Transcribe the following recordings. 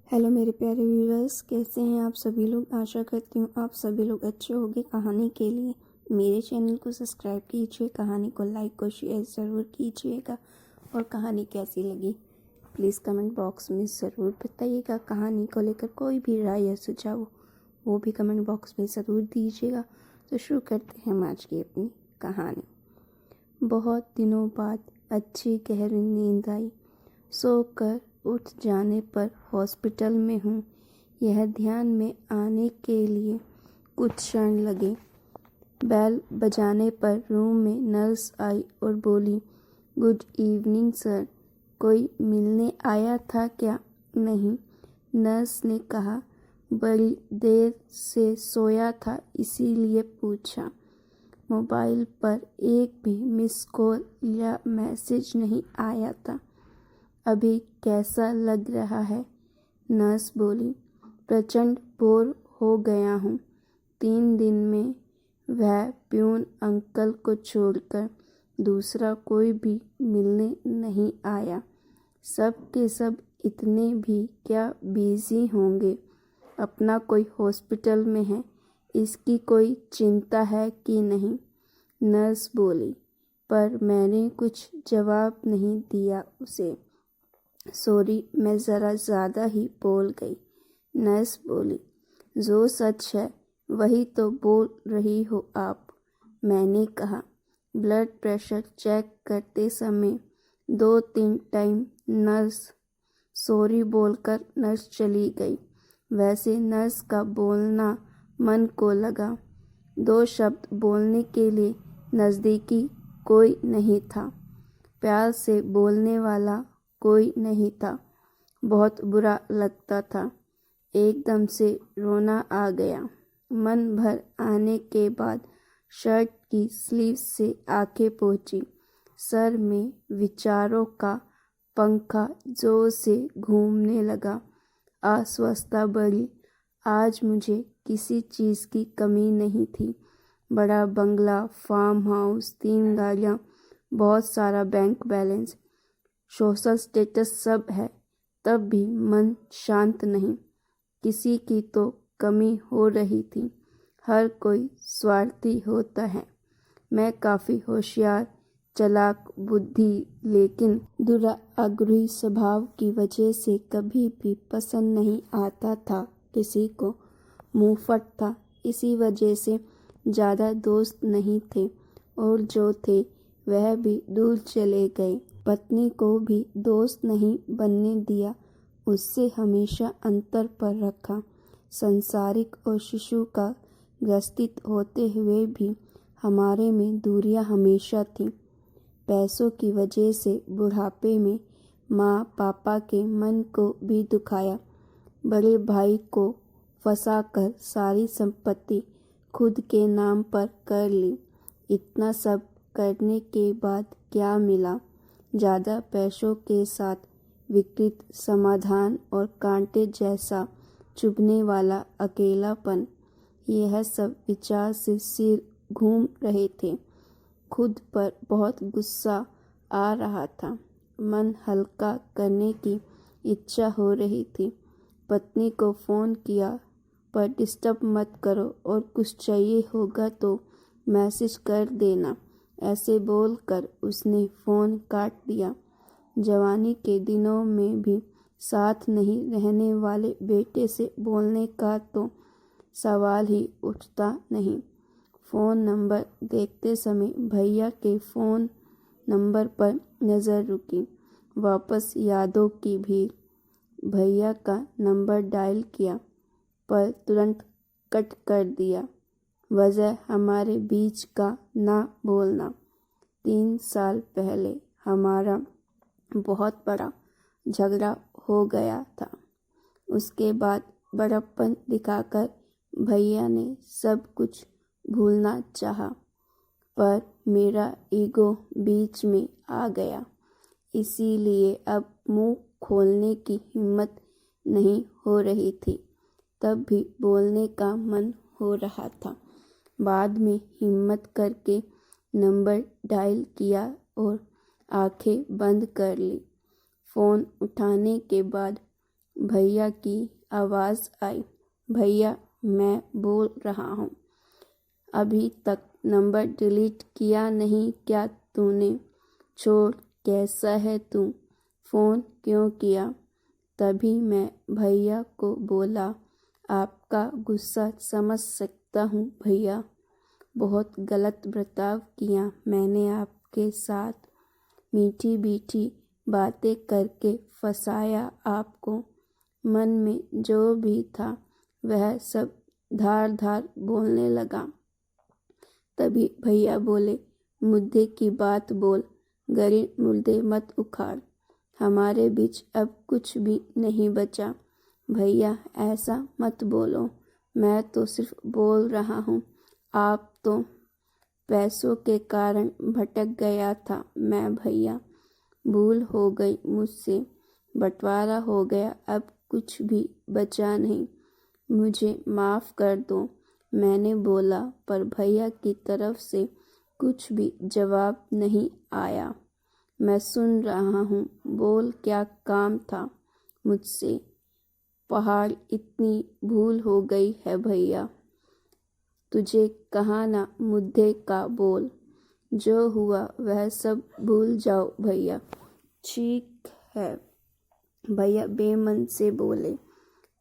Hello मेरे प्यारे viewers, कैसे हैं आप सभी लोग। आशा करती हूँ आप सभी लोग अच्छे होंगे। कहानी के लिए मेरे चैनल को सब्सक्राइब कीजिए, कहानी को लाइक और शेयर ज़रूर कीजिएगा। और कहानी कैसी लगी प्लीज़ कमेंट बॉक्स में ज़रूर बताइएगा। कहानी को लेकर कोई भी राय या सुझाव हो वो भी कमेंट बॉक्स में ज़रूर दीजिएगा। तो शुरू करते हैं हम आज की अपनी कहानी। बहुत दिनों बाद अच्छी गहरी नींद आई। सोकर उठ जाने पर हॉस्पिटल में हूँ, यह ध्यान में आने के लिए कुछ क्षण लगे। बेल बजाने पर रूम में नर्स आई और बोली, गुड इवनिंग सर, कोई मिलने आया था क्या? नहीं, नर्स ने कहा, बड़ी देर से सोया था इसीलिए पूछा। मोबाइल पर एक भी मिस कॉल या मैसेज नहीं आया था। अभी कैसा लग रहा है? नर्स बोली, प्रचंड बोर हो गया हूँ। 3 दिन में वह प्यून अंकल को छोड़कर दूसरा कोई भी मिलने नहीं आया। सब के सब इतने भी क्या बिजी होंगे। अपना कोई हॉस्पिटल में है, इसकी कोई चिंता है कि नहीं? नर्स बोली, पर मैंने कुछ जवाब नहीं दिया उसे। सॉरी, मैं ज़रा ज़्यादा ही बोल गई। नर्स बोली, जो सच है वही तो बोल रही हो आप। मैंने कहा, ब्लड प्रेशर चेक करते समय 2-3 टाइम नर्स। सॉरी बोलकर नर्स चली गई। वैसे नर्स का बोलना मन को लगा। 2 शब्द बोलने के लिए नज़दीकी कोई नहीं था, प्यार से बोलने वाला कोई नहीं था। बहुत बुरा लगता था। एकदम से रोना आ गया। मन भर आने के बाद शर्ट की स्लीव से आंखें पोंछी। सर में विचारों का पंखा जोर से घूमने लगा। अस्वस्थता बढ़ी। आज मुझे किसी चीज़ की कमी नहीं थी। बड़ा बंगला, फार्म हाउस, 3 गाड़ियाँ, बहुत सारा बैंक बैलेंस, सोशल स्टेटस सब है, तब भी मन शांत नहीं। किसी की तो कमी हो रही थी। हर कोई स्वार्थी होता है। मैं काफ़ी होशियार, चालाक, बुद्धि, लेकिन दुराग्रही स्वभाव की वजह से कभी भी पसंद नहीं आता था किसी को। मुंहफट था, इसी वजह से ज़्यादा दोस्त नहीं थे, और जो थे वह भी दूर चले गए। पत्नी को भी दोस्त नहीं बनने दिया, उससे हमेशा अंतर पर रखा। संसारिक और शिशु का ग्रसित होते हुए भी हमारे में दूरियां हमेशा थीं। पैसों की वजह से बुढ़ापे में माँ पापा के मन को भी दुखाया। बड़े भाई को फंसाकर सारी संपत्ति खुद के नाम पर कर ली। इतना सब करने के बाद क्या मिला? ज़्यादा पैसों के साथ विकृत समाधान और कांटे जैसा चुभने वाला अकेलापन। यह सब विचार से सिर घूम रहे थे। खुद पर बहुत गुस्सा आ रहा था। मन हल्का करने की इच्छा हो रही थी। पत्नी को फ़ोन किया, पर डिस्टर्ब मत करो और कुछ चाहिए होगा तो मैसेज कर देना। ऐसे बोलकर उसने फ़ोन काट दिया। जवानी के दिनों में भी साथ नहीं रहने वाले बेटे से बोलने का तो सवाल ही उठता नहीं। फ़ोन नंबर देखते समय भैया के फ़ोन नंबर पर नज़र रुकी। वापस यादों की भीड़। भैया का नंबर डायल किया, पर तुरंत कट कर दिया। वजह हमारे बीच का ना बोलना। 3 साल पहले हमारा बहुत बड़ा झगड़ा हो गया था। उसके बाद बड़प्पन दिखाकर भैया ने सब कुछ भूलना चाहा, पर मेरा ईगो बीच में आ गया। इसीलिए अब मुंह खोलने की हिम्मत नहीं हो रही थी। तब भी बोलने का मन हो रहा था। बाद में हिम्मत करके नंबर डायल किया और आंखें बंद कर ली। फ़ोन उठाने के बाद भैया की आवाज़ आई। भैया, मैं बोल रहा हूँ। अभी तक नंबर डिलीट किया नहीं क्या तूने? छोड़, कैसा है तू? फ़ोन क्यों किया? तभी मैं भैया को बोला, आपका गुस्सा समझ सकता हूँ भैया। बहुत गलत बर्ताव किया मैंने आपके साथ। मीठी मीठी बातें करके फंसाया आपको। मन में जो भी था वह सब धार धार बोलने लगा। तभी भैया बोले, मुद्दे की बात बोल, गरीब मुर्दे मत उखाड़। हमारे बीच अब कुछ भी नहीं बचा। भैया, ऐसा मत बोलो, मैं तो सिर्फ बोल रहा हूँ। आप तो पैसों के कारण भटक गया था मैं भैया। भूल हो गई मुझसे, बंटवारा हो गया, अब कुछ भी बचा नहीं। मुझे माफ़ कर दो। मैंने बोला पर भैया की तरफ से कुछ भी जवाब नहीं आया। मैं सुन रहा हूँ, बोल क्या काम था मुझसे? पहाड़ इतनी भूल हो गई है भैया। तुझे कहा ना मुद्दे का बोल। जो हुआ वह सब भूल जाओ भैया। ठीक है, भैया बेमन से बोले,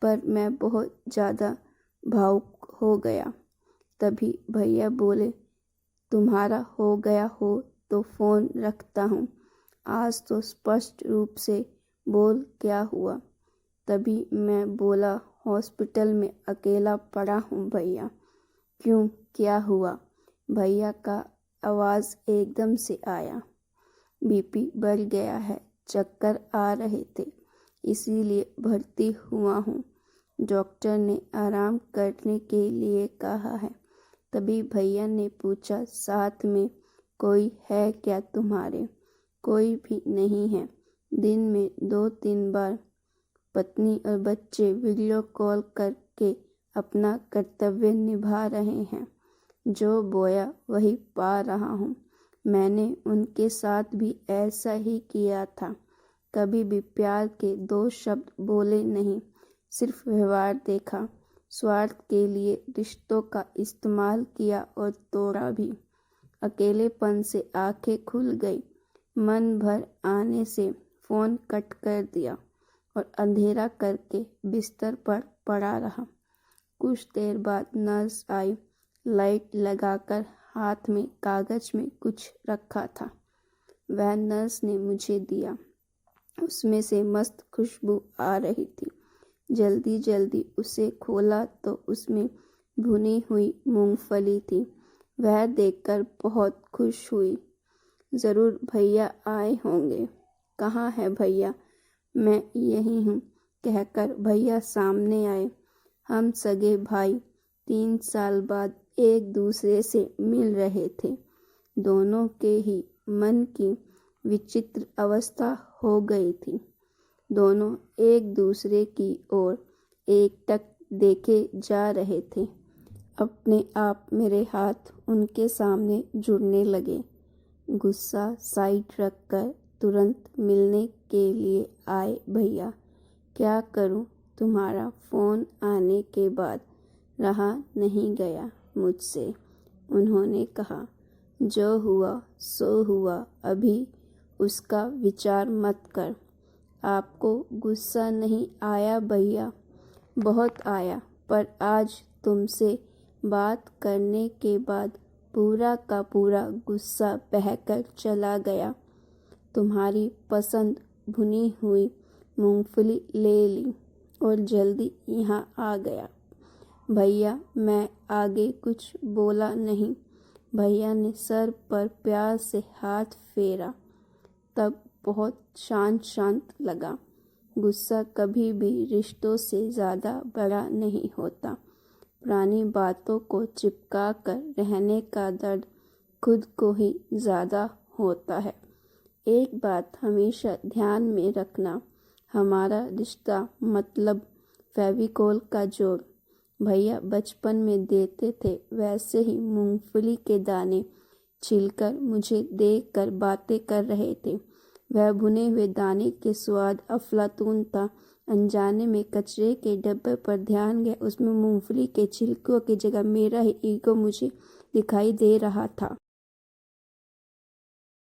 पर मैं बहुत ज़्यादा भावुक हो गया। तभी भैया बोले, तुम्हारा हो गया हो तो फ़ोन रखता हूँ। आज तो स्पष्ट रूप से बोल क्या हुआ। तभी मैं बोला, हॉस्पिटल में अकेला पड़ा हूँ भैया। क्यों, क्या हुआ? भैया का आवाज़ एकदम से आया। बीपी बढ़ गया है, चक्कर आ रहे थे, इसीलिए भर्ती हुआ हूँ। डॉक्टर ने आराम करने के लिए कहा है। तभी भैया ने पूछा, साथ में कोई है क्या तुम्हारे? कोई भी नहीं है। दिन में 2-3 बार पत्नी और बच्चे वीडियो कॉल करके अपना कर्तव्य निभा रहे हैं। जो बोया वही पा रहा हूँ। मैंने उनके साथ भी ऐसा ही किया था। कभी भी प्यार के 2 शब्द बोले नहीं, सिर्फ व्यवहार देखा। स्वार्थ के लिए रिश्तों का इस्तेमाल किया और तोड़ा भी। अकेलेपन से आंखें खुल गई। मन भर आने से फ़ोन कट कर दिया और अंधेरा करके बिस्तर पर पड़ा रहा। कुछ देर बाद नर्स आई। लाइट लगाकर हाथ में कागज में कुछ रखा था। वह नर्स ने मुझे दिया। उसमें से मस्त खुशबू आ रही थी। जल्दी जल्दी उसे खोला तो उसमें भुनी हुई मूंगफली थी। वह देखकर बहुत खुश हुई। ज़रूर भैया आए होंगे। कहाँ है भैया? मैं यही हूँ, कहकर भैया सामने आए। हम सगे भाई 3 साल बाद एक दूसरे से मिल रहे थे। दोनों के ही मन की विचित्र अवस्था हो गई थी। दोनों एक दूसरे की ओर एकटक देखे जा रहे थे। अपने आप मेरे हाथ उनके सामने जुड़ने लगे। गुस्सा साइड रखकर तुरंत मिलने के लिए आए भैया। क्या करूं, तुम्हारा फ़ोन आने के बाद रहा नहीं गया मुझसे। उन्होंने कहा, जो हुआ सो हुआ, अभी उसका विचार मत कर। आपको गुस्सा नहीं आया भैया? बहुत आया, पर आज तुमसे बात करने के बाद पूरा का पूरा गुस्सा बहकर चला गया। तुम्हारी पसंद भुनी हुई मूंगफली ले ली और जल्दी यहाँ आ गया। भैया, मैं आगे कुछ बोला नहीं। भैया ने सर पर प्यार से हाथ फेरा। तब बहुत शांत लगा। गुस्सा कभी भी रिश्तों से ज़्यादा बड़ा नहीं होता। पुरानी बातों को चिपका कर रहने का दर्द खुद को ही ज़्यादा होता है। एक बात हमेशा ध्यान में रखना, हमारा रिश्ता मतलब फेविकोल का जोड़। भैया बचपन में देते थे, वैसे ही मूंगफली के दाने छीलकर मुझे देकर बातें कर रहे थे। वह भुने हुए दाने के स्वाद अफलातून था अनजाने में कचरे के डब्बे पर ध्यान गया। उसमें मूंगफली के छिलकों की जगह मेरा ही ईगो मुझे दिखाई दे रहा था।